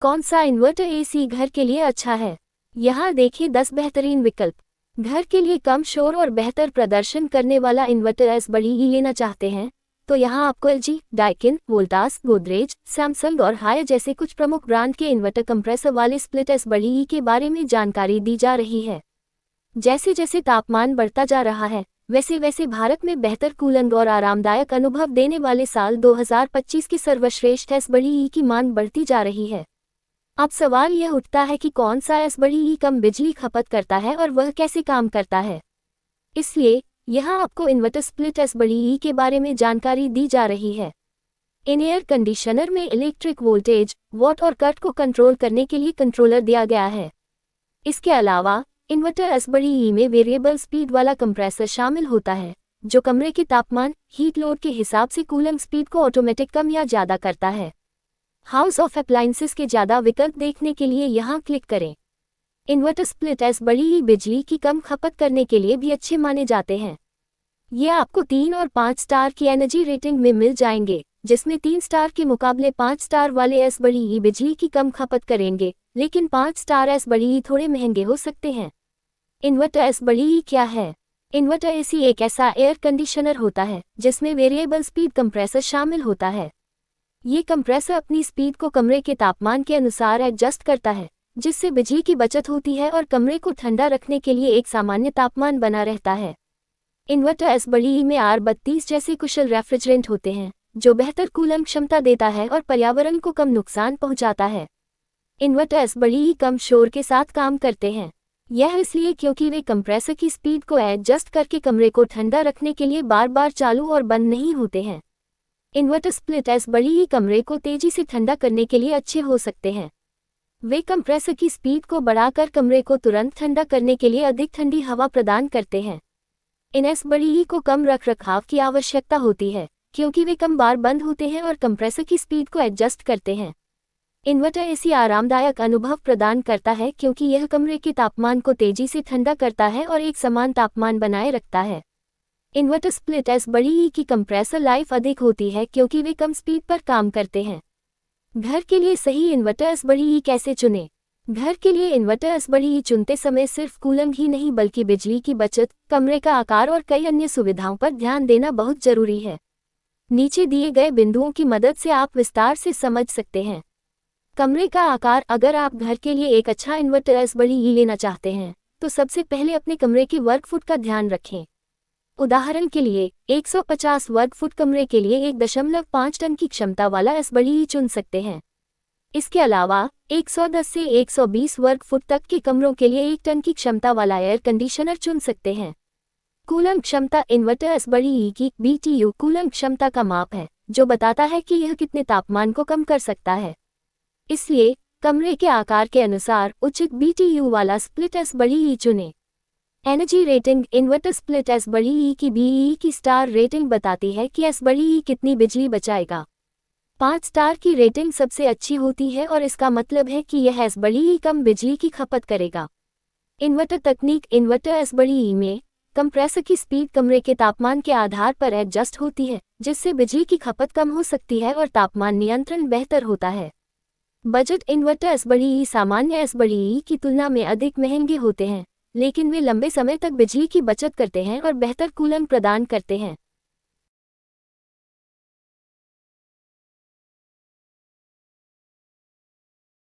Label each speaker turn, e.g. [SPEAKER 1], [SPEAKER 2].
[SPEAKER 1] कौन सा inverter AC घर के लिए अच्छा है? यहाँ देखिए 10 बेहतरीन विकल्प। घर के लिए कम शोर और बेहतर प्रदर्शन करने वाला इन्वर्टर एस बड़ी ही लेना चाहते हैं तो यहाँ आपको LG, Daikin, Voltas, Godrej, Samsung और हायर जैसे कुछ प्रमुख ब्रांड के इन्वर्टर कंप्रेसर वाले स्प्लिट एस बड़ी ही के बारे में जानकारी दी जा रही है। जैसे जैसे तापमान बढ़ता जा रहा है वैसे वैसे भारत में बेहतर कूलिंग और आरामदायक अनुभव देने वाले साल 2025 के सर्वश्रेष्ठ एस बड़ी ई की मांग बढ़ती जा रही है। अब सवाल यह उठता है कि कौन सा एस बड़ी ई कम बिजली खपत करता है और वह कैसे काम करता है। इसलिए यहाँ आपको इन्वर्टर स्प्लिट एस बड़ी ई के बारे में जानकारी दी जा रही है। इन एयर कंडीशनर में इलेक्ट्रिक वोल्टेज, वॉट और कट को कंट्रोल करने के लिए कंट्रोलर दिया गया है। इसके अलावा इन्वर्टर एस बड़ी ई में वेरिएबल स्पीड वाला कंप्रेसर शामिल होता है जो कमरे के तापमान, हीट लोड के हिसाब से कूलिंग स्पीड को ऑटोमेटिक कम या ज़्यादा करता है। हाउस ऑफ अप्लायंसेस के ज़्यादा विकल्प देखने के लिए यहाँ क्लिक करें। इन्वर्टर स्प्लिट एस बड़ी ही बिजली की कम खपत करने के लिए भी अच्छे माने जाते हैं। ये आपको 3 और 5 स्टार की एनर्जी रेटिंग में मिल जाएंगे, जिसमें 3 स्टार के मुकाबले 5 स्टार वाले एस बड़ी ही बिजली की कम खपत करेंगे, लेकिन 5 स्टार एस बड़ी ही थोड़े महंगे हो सकते हैं। इन्वर्टर एस बड़ी ही क्या है? इन्वर्टर एसी एक ऐसा एयर कंडीशनर होता है जिसमें वेरिएबल स्पीड कंप्रेसर शामिल होता है। ये कंप्रेसर अपनी स्पीड को कमरे के तापमान के अनुसार एडजस्ट करता है, जिससे बिजली की बचत होती है और कमरे को ठंडा रखने के लिए एक सामान्य तापमान बना रहता है। इन्वर्टर एस बड़ी ई में R32 जैसे कुशल रेफ्रिजरेंट होते हैं जो बेहतर कूलिंग क्षमता देता है और पर्यावरण को कम नुकसान पहुंचाता है। इन्वर्टर एस बड़ी ई कम शोर के साथ काम करते हैं। यह इसलिए क्योंकि वे कंप्रेसर की स्पीड को एडजस्ट करके कमरे को ठंडा रखने के लिए बार बार चालू और बंद नहीं होते हैं। इन्वर्टर स्प्लिट एस बड़ी ही कमरे को तेजी से ठंडा करने के लिए अच्छे हो सकते हैं। वे कंप्रेसर की स्पीड को बढ़ाकर कमरे को तुरंत ठंडा करने के लिए अधिक ठंडी हवा प्रदान करते हैं। इन एस बड़ी ही को कम रखरखाव की आवश्यकता होती है क्योंकि वे कम बार बंद होते हैं और कंप्रेसर की स्पीड को एडजस्ट करते हैं। इन्वर्टर एसी आरामदायक अनुभव प्रदान करता है क्योंकि यह कमरे के तापमान को तेजी से ठंडा करता है और एक समान तापमान बनाए रखता है। इन्वर्टर स्प्लिट एस बड़ी ई की कंप्रेसर लाइफ अधिक होती है क्योंकि वे कम स्पीड पर काम करते हैं। घर के लिए सही इन्वर्टर एस बड़ी ई कैसे चुनें? घर के लिए इन्वर्टर एस बड़ी ई चुनते समय सिर्फ कूलिंग ही नहीं बल्कि बिजली की बचत, कमरे का आकार और कई अन्य सुविधाओं पर ध्यान देना बहुत जरूरी है। नीचे दिए गए बिंदुओं की मदद से आप विस्तार से समझ सकते हैं। कमरे का आकार। अगर आप घर के लिए एक अच्छा इन्वर्टर एस बड़ी ई लेना चाहते हैं तो सबसे पहले अपने कमरे के वर्ग फुट का ध्यान रखें। उदाहरण के लिए 150 वर्ग फुट कमरे के लिए 1.5 टन की क्षमता वाला एस बड़ी ई चुन सकते हैं। इसके अलावा 110 से 120 वर्ग फुट तक के कमरों के लिए 1 टन की क्षमता वाला एयर कंडीशनर चुन सकते हैं। कूलिंग क्षमता। इन्वर्टर एस बड़ी ई की BTU कूलिंग क्षमता का माप है जो बताता है कि यह कितने तापमान को कम कर सकता है। इसलिए कमरे के आकार के अनुसार उचित BTU वाला स्प्लिट एस बड़ी ई चुनें। Energy rating. Inverter split S बड़ी ई की BEE की स्टार रेटिंग बताती है कि एस बड़ी ई कितनी बिजली बचाएगा। 5 स्टार की रेटिंग सबसे अच्छी होती है और इसका मतलब है कि यह एस बड़ी ई कम बिजली की खपत करेगा। इन्वर्टर तकनीक। इन्वर्टर एस बड़ी ई में कंप्रेसर की स्पीड कमरे के तापमान के आधार पर एडजस्ट होती है, जिससे बिजली की खपत कम हो सकती है और तापमान नियंत्रण बेहतर होता है। बजट। इन्वर्टर एस बड़ी ई सामान्य एस बड़ी ई की तुलना में अधिक महंगे होते हैं, लेकिन वे लंबे समय तक बिजली की बचत करते हैं और बेहतर कूलिंग प्रदान करते हैं।